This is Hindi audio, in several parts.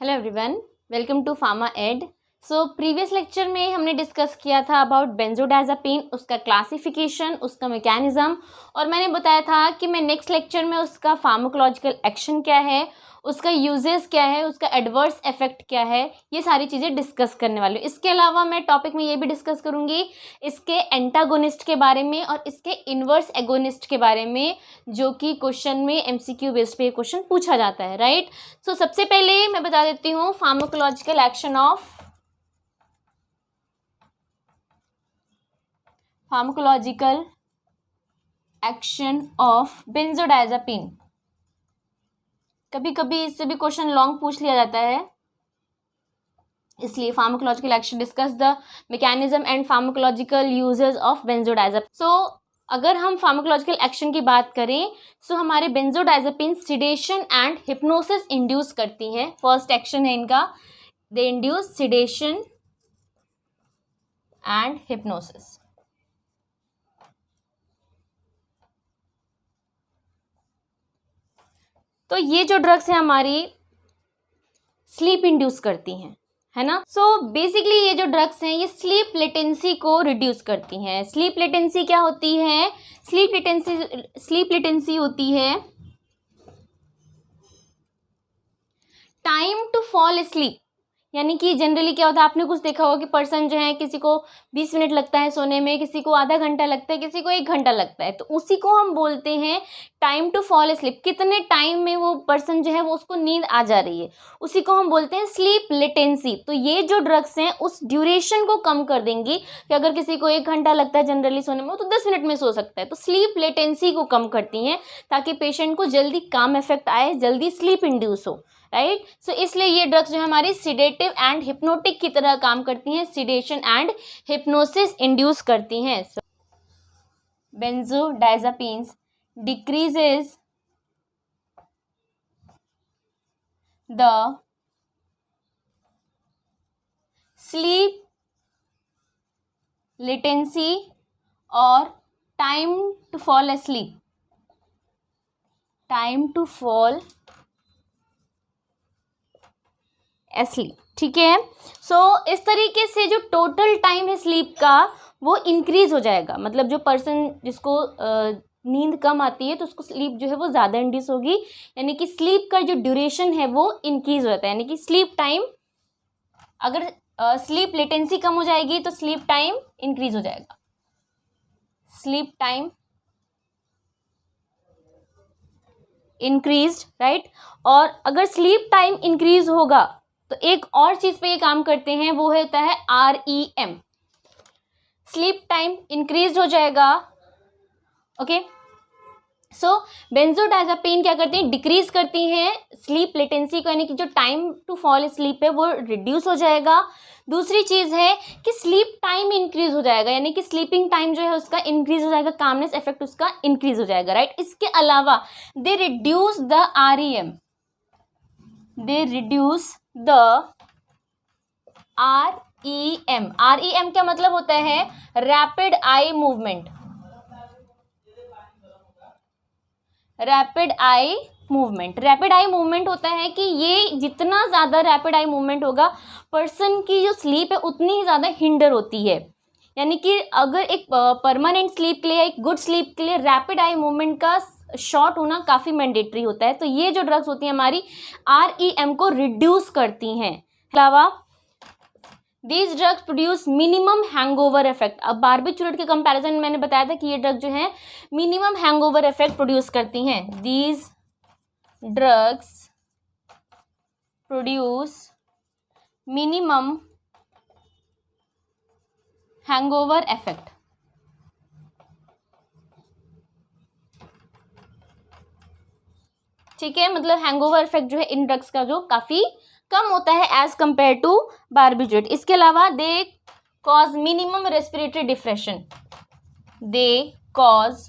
Hello everyone, welcome to pharma ed. So previous lecture में हमने डिस्कस किया था अबाउट बेंजोडायज़ेपिन, उसका क्लासिफिकेशन, उसका मैकेनिज्म, और मैंने बताया था कि मैं नेक्स्ट लेक्चर में उसका फार्माकोलॉजिकल एक्शन क्या है, उसका यूजेस क्या है, उसका एडवर्स इफेक्ट क्या है, ये सारी चीज़ें डिस्कस करने वाली हूँ। इसके अलावा मैं टॉपिक में ये भी डिस्कस करूँगी इसके एंटागोनिस्ट के बारे में और इसके इन्वर्स एगोनिस्ट के बारे में, जो कि क्वेश्चन में एमसीक्यू बेस्ड पे क्वेश्चन पूछा जाता है, राइट। सो सबसे पहले मैं बता देती हूँ फार्माकोलॉजिकल एक्शन ऑफ बेंजोडायज़ेपिन। कभी कभी इससे भी क्वेश्चन लॉन्ग पूछ लिया जाता है, इसलिए pharmacological action discuss the mechanism and pharmacological uses of benzodiazepine. So अगर हम फार्माकोलॉजिकल एक्शन की बात करें, सो हमारे benzodiazepine sedation and hypnosis induce करती हैं। फर्स्ट एक्शन है इनका, they induce sedation and hypnosis. तो ये जो ड्रग्स हैं हमारी स्लीप इंड्यूस करती हैं, है ना। सो बेसिकली ये जो ड्रग्स हैं ये स्लीप लेटेंसी को रिड्यूस करती हैं। स्लीप लेटेंसी क्या होती है? स्लीप लेटेंसी होती है टाइम टू फॉल स्लीप। यानी कि जनरली क्या होता है, आपने कुछ देखा होगा कि पर्सन जो है, किसी को 20 मिनट लगता है सोने में, किसी को आधा घंटा लगता है, किसी को 1 घंटा लगता है, तो उसी को हम बोलते हैं टाइम टू फॉल स्लीप। कितने टाइम में वो पर्सन जो है वो उसको नींद आ जा रही है, उसी को हम बोलते हैं स्लीप लेटेंसी। तो ये जो ड्रग्स हैं उस ड्यूरेशन को कम कर देंगी कि अगर किसी को 1 घंटा लगता है जनरली सोने में, तो 10 मिनट में सो सकता है। तो स्लीप लेटेंसी को कम करती हैं ताकि पेशेंट को जल्दी काम इफेक्ट आए, जल्दी स्लीप इंड्यूस हो, राइट। सो इसलिए ये ड्रग्स जो है हमारी सिडेटिव एंड हिप्नोटिक की तरह काम करती हैं, सिडेशन एंड हिप्नोसिस इंड्यूस करती हैं। बेंजोडायज़ेपिन्स डिक्रीजेस द स्लीप लेटेंसी और टाइम टू फॉल asleep, ठीक है। सो इस तरीके से जो टोटल टाइम है स्लीप का वो इंक्रीज हो जाएगा। मतलब जो पर्सन जिसको नींद कम आती है तो उसको स्लीप जो है वो ज़्यादा इंड्यूस होगी, यानी कि स्लीप का जो ड्यूरेशन है वो इंक्रीज होता है। यानी कि स्लीप टाइम, अगर स्लीप लेटेंसी कम हो जाएगी तो स्लीप टाइम इंक्रीज हो जाएगा, स्लीप टाइम इंक्रीज, राइट। और अगर स्लीप टाइम इंक्रीज होगा तो एक और चीज पे ये काम करते हैं, वो होता है REM, स्लीप टाइम इंक्रीज हो जाएगा। ओके, सो बेंजोडायज़ेपिन क्या करती हैं, डिक्रीज करती हैं स्लीप लेटेंसी को, यानी कि जो टाइम टू फॉल स्लीप है वो रिड्यूस हो जाएगा। दूसरी चीज है कि स्लीप टाइम इंक्रीज हो जाएगा, यानी कि स्लीपिंग टाइम जो है उसका इंक्रीज हो जाएगा, कामनेस इफेक्ट उसका इंक्रीज हो जाएगा, राइट। इसके अलावा they reduce the REM, they reduce the REM क्या मतलब होता है? Rapid eye movement, rapid eye movement होता है कि ये जितना ज़्यादा रैपिड आई मूवमेंट होगा, पर्सन की जो स्लीप है उतनी ही ज़्यादा हिंडर होती है। यानी कि अगर एक परमानेंट स्लीप के लिए, एक गुड स्लीप के लिए रैपिड आई मूवमेंट का शॉर्ट होना काफ़ी मैंडेटरी होता है। तो ये जो ड्रग्स होती हैं हमारी REM को रिड्यूस करती हैं। अलावा these drugs produce minimum hangover effect. अब बार्बिट्यूरेट के कंपैरिजन में मैंने बताया था कि ये ड्रग जो है मिनिमम हैंगओवर इफेक्ट प्रोड्यूस करती हैं। These drugs produce minimum hangover effect. ठीक है, मतलब हैंगओवर इफेक्ट जो है इन ड्रग्स का जो काफ़ी कम होता है एज कंपेयर टू बार्बिट्यूरेट। इसके अलावा they cause minimum respiratory depression, they cause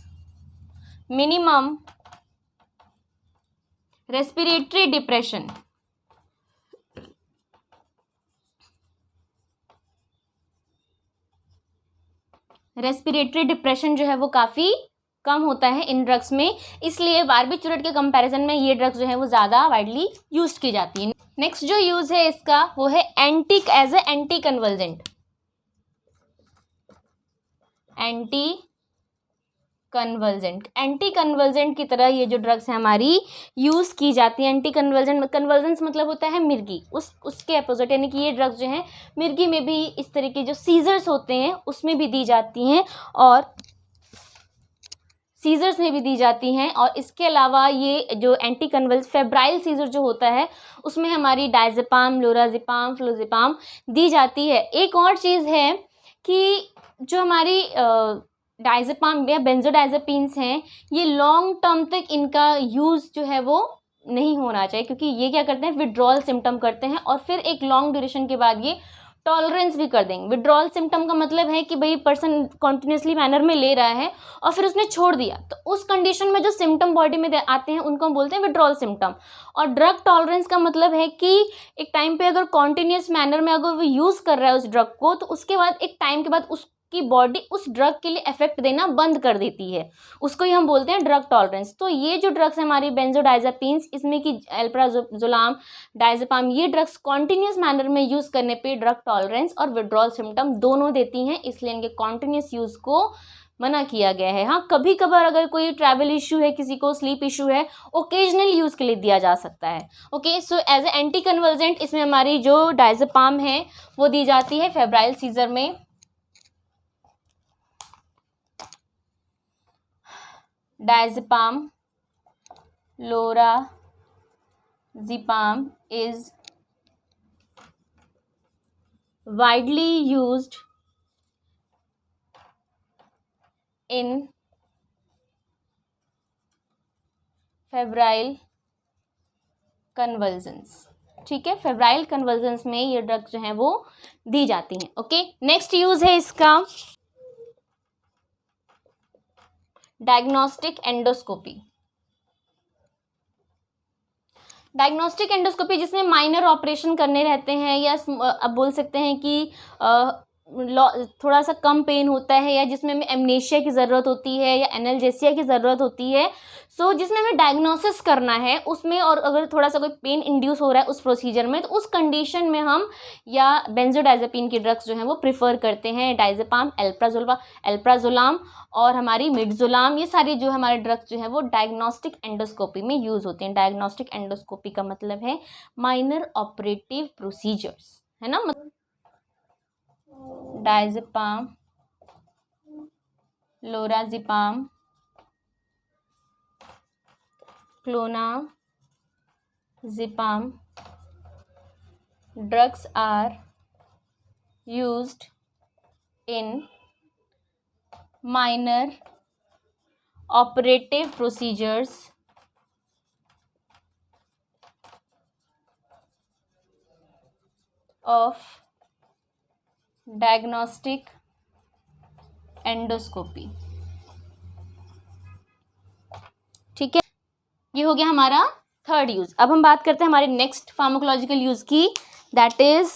minimum respiratory depression. Respiratory depression जो है वो काफ़ी कम होता है इन ड्रग्स में, इसलिए बार्बिट्यूरेट के कंपैरिजन में ये ड्रग्स जो है वो ज़्यादा वाइडली यूज्ड की जाती है। नेक्स्ट जो यूज है इसका वो है as a anti convergent. Anticonvulsant की तरह ये जो ड्रग्स है हमारी यूज़ की जाती है। एंटी कन्वर्जेंस मतलब होता है मिर्गी, उसके अपोजिट, यानी कि ये ड्रग्स जो हैं मिर्गी में भी इस तरह के जो सीजर्स होते हैं उसमें भी दी जाती हैं, और सीजर्स में भी दी जाती हैं। और इसके अलावा ये जो एंटी कन्वर्ज फेब्राइल सीजर जो होता है उसमें हमारी डायजेपाम, लोराजिपाम, फ्लोजिपाम दी जाती है। एक और चीज़ है कि जो हमारी डायजेपाम या बेंजोडायजेपिन्स हैं, ये लॉन्ग टर्म तक इनका यूज़ जो है वो नहीं होना चाहिए, क्योंकि ये क्या करते हैं, विड्रॉल सिम्टम करते हैं और फिर एक लॉन्ग ड्यूरेशन के बाद ये टॉलरेंस भी कर देंगे। विड्रॉल सिम्टम का मतलब है कि भाई पर्सन कॉन्टिन्यूसली मैनर में ले रहा है और फिर उसने छोड़ दिया, तो उस कंडीशन में जो सिम्टम बॉडी में आते हैं उनको हम बोलते हैं विड्रॉल सिम्टम। और ड्रग टॉलरेंस का मतलब है कि एक टाइम पे अगर कॉन्टिन्यूस मैनर में अगर वो यूज़ कर रहा है उस ड्रग को, तो उसके बाद एक टाइम के बाद उसकी बॉडी उस ड्रग के लिए इफेक्ट देना बंद कर देती है, उसको ही हम बोलते हैं ड्रग टॉलरेंस। तो ये जो ड्रग्स है हमारी बेंजोडायजेपिन्स, इसमें कि अल्प्राजोलाम, डायजेपाम, ये ड्रग्स कॉन्टिन्यूस मैनर में यूज़ करने पे ड्रग टॉलरेंस और विड्रॉल सिम्टम दोनों देती हैं, इसलिए इनके कॉन्टिन्यूस यूज़ को मना किया गया है। हाँ, कभी कभार अगर कोई ट्रैवल इशू है, किसी को स्लीप इशू है, ओकेजनल यूज़ के लिए दिया जा सकता है। Okay, so as a anti convulsant इसमें हमारी जो डायजेपाम है वो दी जाती है फेब्राइल सीजर में। Diazepam, lorazepam is widely used in febrile convulsions। ठीक है, फेब्राइल कन्वर्जेंस में ये ड्रग्स जो हैं वो दी जाती हैं। ओके, नेक्स्ट यूज है इसका डायग्नोस्टिक एंडोस्कोपी। डायग्नोस्टिक एंडोस्कोपी जिसमें माइनर ऑपरेशन करने रहते हैं, या अब बोल सकते हैं कि थोड़ा सा कम पेन होता है, या जिसमें हमें एमनेशिया की ज़रूरत होती है या एनाल्जेसिया की ज़रूरत होती है, सो जिसमें हमें डायग्नोसिस करना है उसमें, और अगर थोड़ा सा कोई पेन इंड्यूस हो रहा है उस प्रोसीजर में, तो उस कंडीशन में हम या बेंजोडायजेपिन की ड्रग्स जो हैं वो प्रिफर करते हैं। डायजेपाम, अल्प्राजोलाम और हमारी मिडजोलाम, ये सारी जो हमारे ड्रग्स जो हैं वो डायग्नोस्टिक एंडोस्कोपी में यूज़ होते हैं। डायग्नोस्टिक एंडोस्कोपी का मतलब है माइनर ऑपरेटिव प्रोसीजर्स, है ना। Diazepam, lorazepam, clonazepam drugs are used in minor operative procedures of diagnostic endoscopy। ठीक है, ये हो गया हमारा थर्ड यूज। अब हम बात करते हैं हमारे नेक्स्ट फार्माकोलॉजिकल यूज की, that is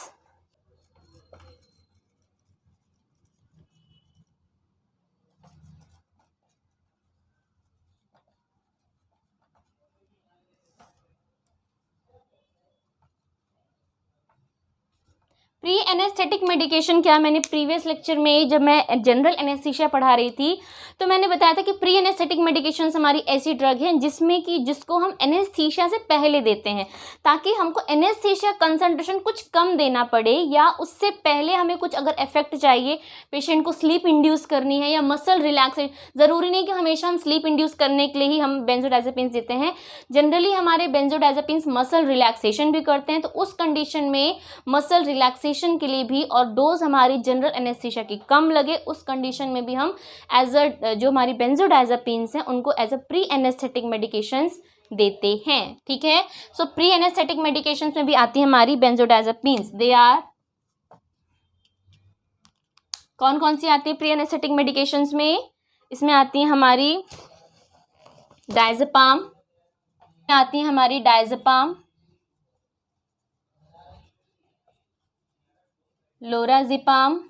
pre anaesthetic medication. क्या, मैंने प्रीवियस लेक्चर में जब मैं जनरल एनेस्थीसिया पढ़ा रही थी तो मैंने बताया था कि प्री एनेस्थेटिक मेडिकेशन हमारी ऐसी ड्रग है जिसको हम एनेस्थीसिया से पहले देते हैं, ताकि हमको एनेस्थीसिया कंसंट्रेशन कुछ कम देना पड़े, या उससे पहले हमें कुछ अगर इफेक्ट चाहिए, पेशेंट को स्लीप इंड्यूस करनी है या मसल रिलैक्सेशन, ज़रूरी नहीं कि हमेशा हम स्लीप इंड्यूस करने के लिए ही हम बेंजोडायजेपिन्स देते हैं। जनरली हमारे बेंजोडायजेपिन्स मसल रिलैक्सेशन भी करते हैं, तो उस कंडीशन में मसल रिलैक्सेशन के लिए भी, और डोज हमारी जनरल एनेस्थीसिया की कम लगे, उस कंडीशन में भी हम एज अ जो हमारी बेंजोडायजेपिन्स हैं उनको as a pre anaesthetic medications देते हैं। ठीक है, सो प्री एनेस्थेटिक मेडिकेशंस में भी आती है हमारी बेंजोडायजेपिन्स। दे आर, कौन कौन सी आती है प्री एनेस्थेटिक मेडिकेशंस में? इसमें आती है हमारी डायजेपाम, आती है हमारी डायजेपाम, लोराजिपाम,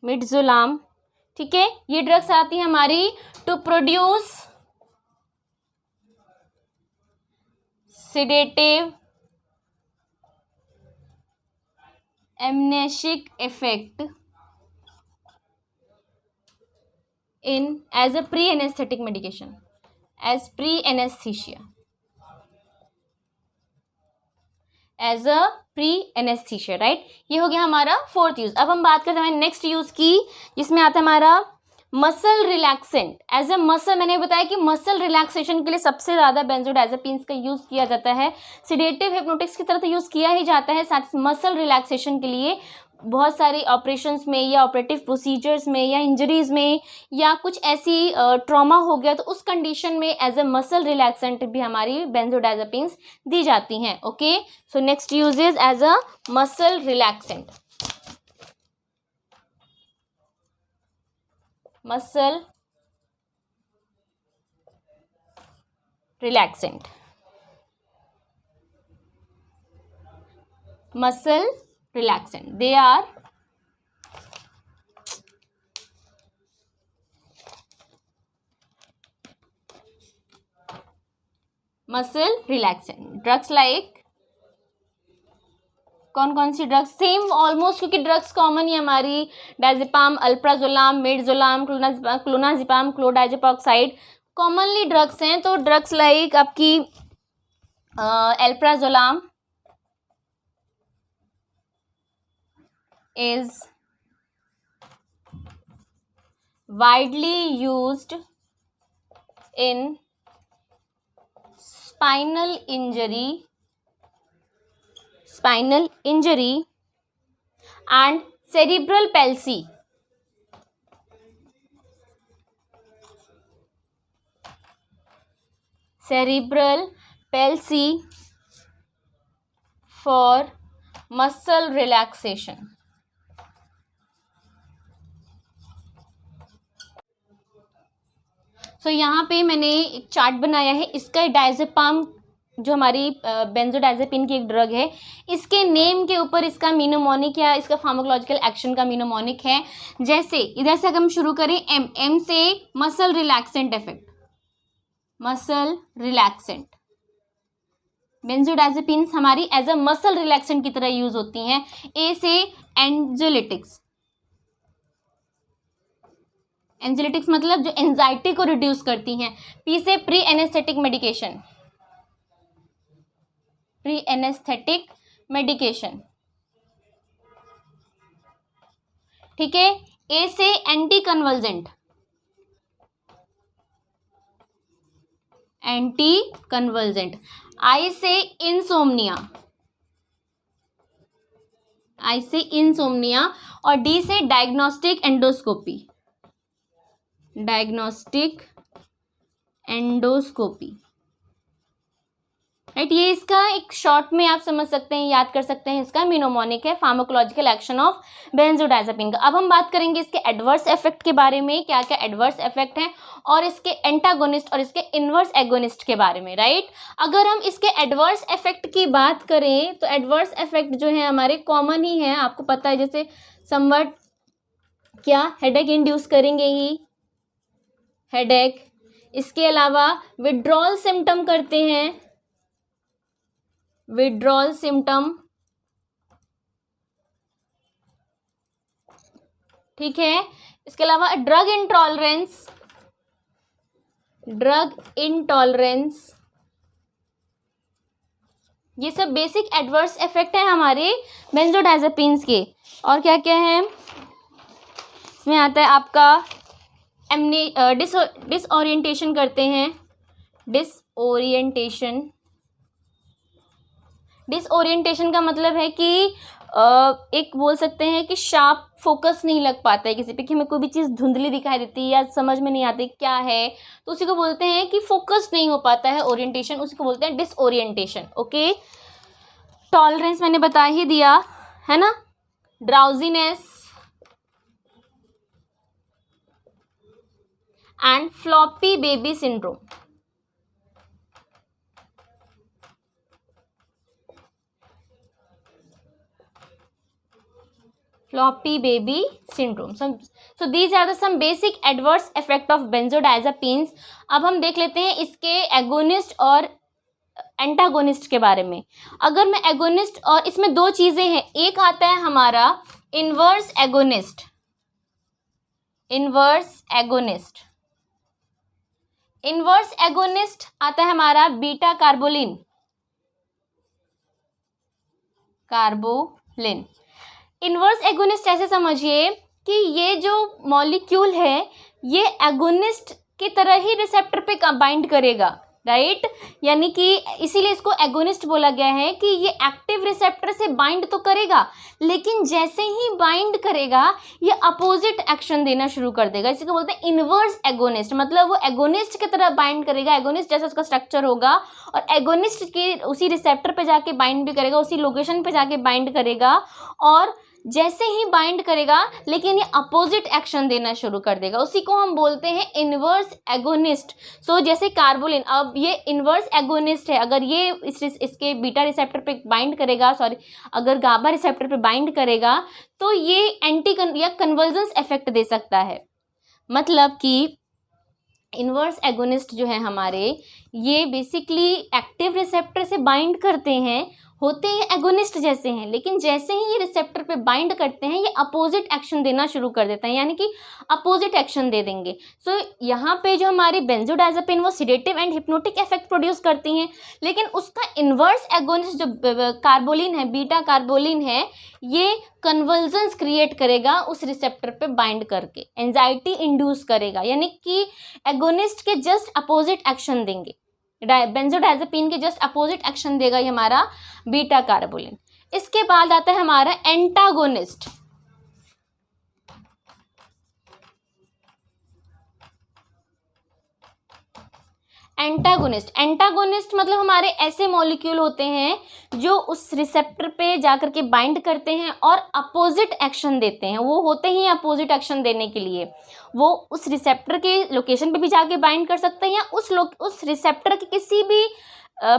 मिडजोलाम, ठीक है, ये ड्रग्स आती है हमारी to produce sedative amnesic effect in as a pre-anesthetic medication, as pre-anesthesia, as a pre anaesthesia, right. ये हो गया हमारा फोर्थ यूज। अब हम बात करते हैं नेक्स्ट यूज की, जिसमें आता है हमारा muscle relaxant. As a muscle, मैंने बताया कि मसल रिलैक्सेशन के लिए सबसे ज़्यादा बेंजोडायज़ेपिन्स का यूज़ किया जाता है। सिडेटिव हिप्नोटिक्स की तरह तो यूज़ किया ही जाता है, साथ ही मसल रिलैक्सेशन के लिए बहुत सारी ऑपरेशंस में या ऑपरेटिव प्रोसीजर्स में या इंजरीज में या कुछ ऐसी ट्रॉमा हो गया तो उस कंडीशन में एज अ मसल रिलैक्सेंट भी हमारी बेंजोडायज़ेपिन्स दी जाती हैं। Okay, so next use is as a muscle relaxant. Muscle relaxant, muscle relaxant, they are muscle relaxant drugs like, कौन कौन सी ड्रग्स, सेम ऑलमोस्ट, क्योंकि ड्रग्स कॉमन ही हमारी diazepam, alprazolam, midazolam, clonazepam, chlordiazepoxide commonly drugs हैं। तो ड्रग्स लाइक आपकी अल्प्राजोलाम is widely used in spinal injury and cerebral palsy. Cerebral palsy for muscle relaxation. सो यहाँ पे मैंने एक चार्ट बनाया है, इसका डायजेपाम जो हमारी बेंजोडायजेपिन की एक ड्रग है, इसके नेम के ऊपर इसका मीनोमोनिक या इसका फार्माकोलॉजिकल एक्शन का मीनोमोनिक है। जैसे इधर से अगर हम शुरू करें, एम से muscle relaxant effect, muscle relaxant, benzodiazepines हमारी एज अ मसल रिलैक्सेंट की तरह यूज होती हैं। ए से एंजेलिटिक्स, एंजेलिटिक्स मतलब जो एंजाइटी को रिड्यूस करती हैं। पी से pre anaesthetic medication, pre anaesthetic medication, ठीक है। ए से एंटी कन्वर्जेंट, एंटी कन्वर्जेंट। आई से इंसोम्निया, आई से इंसोम्निया। और डी से diagnostic endoscopy, diagnostic endoscopy, right. ये इसका एक शॉर्ट में आप समझ सकते हैं, याद कर सकते हैं, इसका मीनोमोनिक है, फार्माकोलॉजिकल एक्शन ऑफ बेंजोडायजेपिन का। अब हम बात करेंगे इसके एडवर्स इफेक्ट के बारे में, क्या क्या एडवर्स इफेक्ट हैं, और इसके एंटागोनिस्ट और इसके इनवर्स एगोनिस्ट के बारे में, राइट। अगर हम इसके एडवर्स इफेक्ट की बात करें तो एडवर्स इफेक्ट जो है हमारे कॉमन ही हैं, आपको पता है, जैसे समवट क्या हेडेक इंड्यूस करेंगे ही, हेडेक। इसके अलावा विड्रॉल सिम्टम करते हैं, विड्रॉल सिम्टम, ठीक है। इसके अलावा ड्रग इंटॉलरेंस, ड्रग इंटॉलरेंस, ये सब बेसिक एडवर्स इफेक्ट है हमारे बेंजोडायजेपिन्स के। और क्या क्या है इसमें आता है आपका डिसओरिएंटेशन करते हैं, डिसओरिएंटेशन। डिसओरिएंटेशन का मतलब है कि एक बोल सकते हैं कि शार्प फोकस नहीं लग पाता है किसी पे, कि हमें कोई भी चीज़ धुंधली दिखाई देती है या समझ में नहीं आती क्या है, तो उसी को बोलते हैं कि फोकस नहीं हो पाता है, ओरिएंटेशन, उसी को बोलते हैं डिसओरिएंटेशन। ओके, टॉलरेंस मैंने बता ही दिया है ना, drowsiness and floppy baby syndrome. floppy baby syndrome. So these are the some basic adverse effect of benzodiazepines. अब हम देख लेते हैं इसके एगोनिस्ट और एंटागोनिस्ट के बारे में. अगर मैं एगोनिस्ट, और इसमें दो चीजें हैं, एक आता है हमारा इनवर्स एगोनिस्ट. इनवर्स एगोनिस्ट आता है हमारा बीटा कार्बोलिन. इनवर्स एगोनिस्ट ऐसे समझिए कि ये जो मॉलिक्यूल है ये एगोनिस्ट की तरह ही रिसेप्टर पे बाइंड करेगा, राइट. यानी कि इसीलिए इसको एगोनिस्ट बोला गया है कि ये एक्टिव रिसेप्टर से बाइंड तो करेगा, लेकिन जैसे ही बाइंड करेगा ये अपोजिट एक्शन देना शुरू कर देगा. इसी को बोलते हैं इनवर्स एगोनिस्ट. मतलब वो एगोनिस्ट की तरह बाइंड करेगा, एगोनिस्ट जैसा उसका स्ट्रक्चर होगा, और एगोनिस्ट की उसी रिसेप्टर पे जाके बाइंड भी करेगा, उसी लोकेशन पे जाके बाइंड करेगा, और जैसे ही बाइंड करेगा लेकिन ये अपोजिट एक्शन देना शुरू कर देगा. उसी को हम बोलते हैं इनवर्स एगोनिस्ट. सो जैसे कार्बोलिन, अब ये इनवर्स एगोनिस्ट है. अगर ये इसके बीटा रिसेप्टर पे बाइंड करेगा, अगर गाबा रिसेप्टर पे बाइंड करेगा तो ये एंटी या कन्वर्जेंस इफेक्ट दे सकता है. मतलब कि इनवर्स एगोनिस्ट जो है हमारे, ये बेसिकली एक्टिव रिसेप्टर से बाइंड करते हैं, होते हैं एगोनिस्ट जैसे हैं, लेकिन जैसे ही ये रिसेप्टर पे बाइंड करते हैं ये अपोजिट एक्शन देना शुरू कर देते हैं, यानी कि अपोजिट एक्शन दे देंगे. सो यहाँ पे जो हमारी बेंजोडाइजेपिन वो sedative and hypnotic effect produce करती हैं, लेकिन उसका इनवर्स एगोनिस्ट जो कार्बोलिन है, बीटा कार्बोलिन है, ये कन्वर्जेंस क्रिएट करेगा उस रिसेप्टर पे बाइंड करके, एंजाइटी इंड्यूस करेगा, यानी कि एगोनिस्ट के जस्ट अपोजिट एक्शन देंगे. बेंजोडाइजेपिन के जस्ट अपोजिट एक्शन देगा ये हमारा बीटा कार्बोलिन. इसके बाद आता है हमारा एंटागोनिस्ट. एंटागोनिस्ट मतलब हमारे ऐसे मॉलिक्यूल होते हैं जो उस रिसेप्टर पे जाकर के बाइंड करते हैं और अपोजिट एक्शन देते हैं. वो होते ही अपोजिट एक्शन देने के लिए, वो उस रिसेप्टर के लोकेशन पे भी जाके बाइंड कर सकते हैं, या उस रिसेप्टर के किसी भी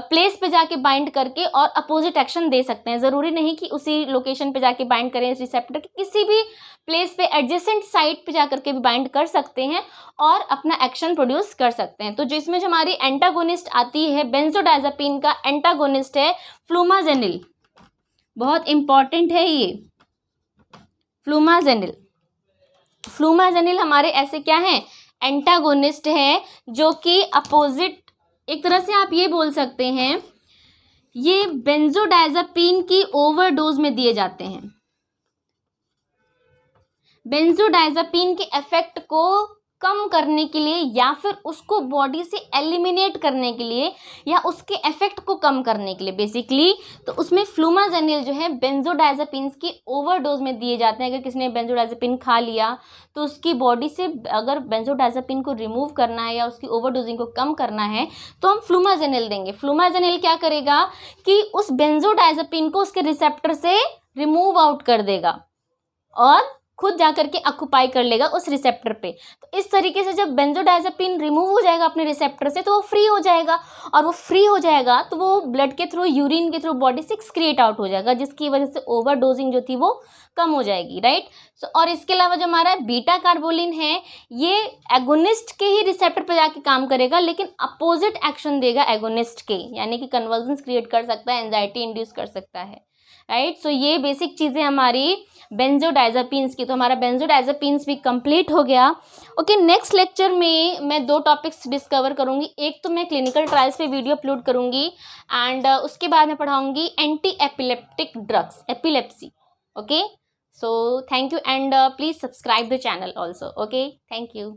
प्लेस पे जाके बाइंड करके और अपोजिट एक्शन दे सकते हैं. ज़रूरी नहीं कि उसी लोकेशन पे जाके बाइंड करें, इस रिसेप्टर के किसी भी प्लेस पे एडजेसेंट साइट पे जाकर के भी बाइंड कर सकते हैं और अपना एक्शन प्रोड्यूस कर सकते हैं. तो जिसमें जो हमारी एंटागोनिस्ट आती है, बेंजोडाइजेपिन का एंटागोनिस्ट है फ्लूमाजेनिल. बहुत इंपॉर्टेंट है ये फ्लूमाजेनिल हमारे ऐसे क्या है, एंटागोनिस्ट है, जो कि अपोजिट, एक तरह से आप ये बोल सकते हैं ये बेंजोडाइजेपिन की ओवरडोज में दिए जाते हैं. बेंजोडाइजेपिन के इफेक्ट को कम करने के लिए, या फिर उसको बॉडी से एलिमिनेट करने के लिए, या उसके इफेक्ट को कम करने के लिए बेसिकली, तो उसमें फ्लूमाजेनिल जो है बेंजोडाइजेपिन की ओवरडोज में दिए जाते हैं. अगर किसी ने बेंजोडाइजेपिन खा लिया तो उसकी बॉडी से अगर बेंजोडाइजेपिन को रिमूव करना है या उसकी ओवरडोजिंग को कम करना है तो हम फ्लूमाजेनिल देंगे. फ्लूमाजेनिल क्या करेगा कि उस बेंजोडाइजेपिन को उसके रिसेप्टर से रिमूव आउट कर देगा और खुद जाकर के ऑक्यूपाई कर लेगा उस रिसेप्टर पे. तो इस तरीके से जब बेंजोडाइजेपिन रिमूव हो जाएगा अपने रिसेप्टर से तो वो फ्री हो जाएगा, और वो फ्री हो जाएगा तो वो ब्लड के थ्रू, यूरिन के थ्रू बॉडी से एक्सक्रिएट आउट हो जाएगा, जिसकी वजह से ओवरडोजिंग जो थी वो कम हो जाएगी, राइट. सो और इसके अलावा जो हमारा बीटा कार्बोलिन है ये एगोनिस्ट के ही रिसेप्टर पे जाके काम करेगा, लेकिन अपोजिट एक्शन देगा एगोनिस्ट के, यानी कि कन्वर्जेंस क्रिएट कर सकता है, एंजाइटी इंड्यूस कर सकता है, राइट. सो ये बेसिक चीज़ें हमारी बेंजोडाइजेपिन्स की. तो हमारा बेंजोडाइजेपिन्स भी कंप्लीट हो गया. ओके, नेक्स्ट लेक्चर में मैं 2 टॉपिक्स डिस्कवर करूंगी. एक तो मैं क्लिनिकल ट्रायल्स पे वीडियो अपलोड करूंगी, एंड उसके बाद मैं पढ़ाऊंगी anti epileptic drugs, epilepsy. Okay, so thank you, and please subscribe the channel also. Okay, thank you.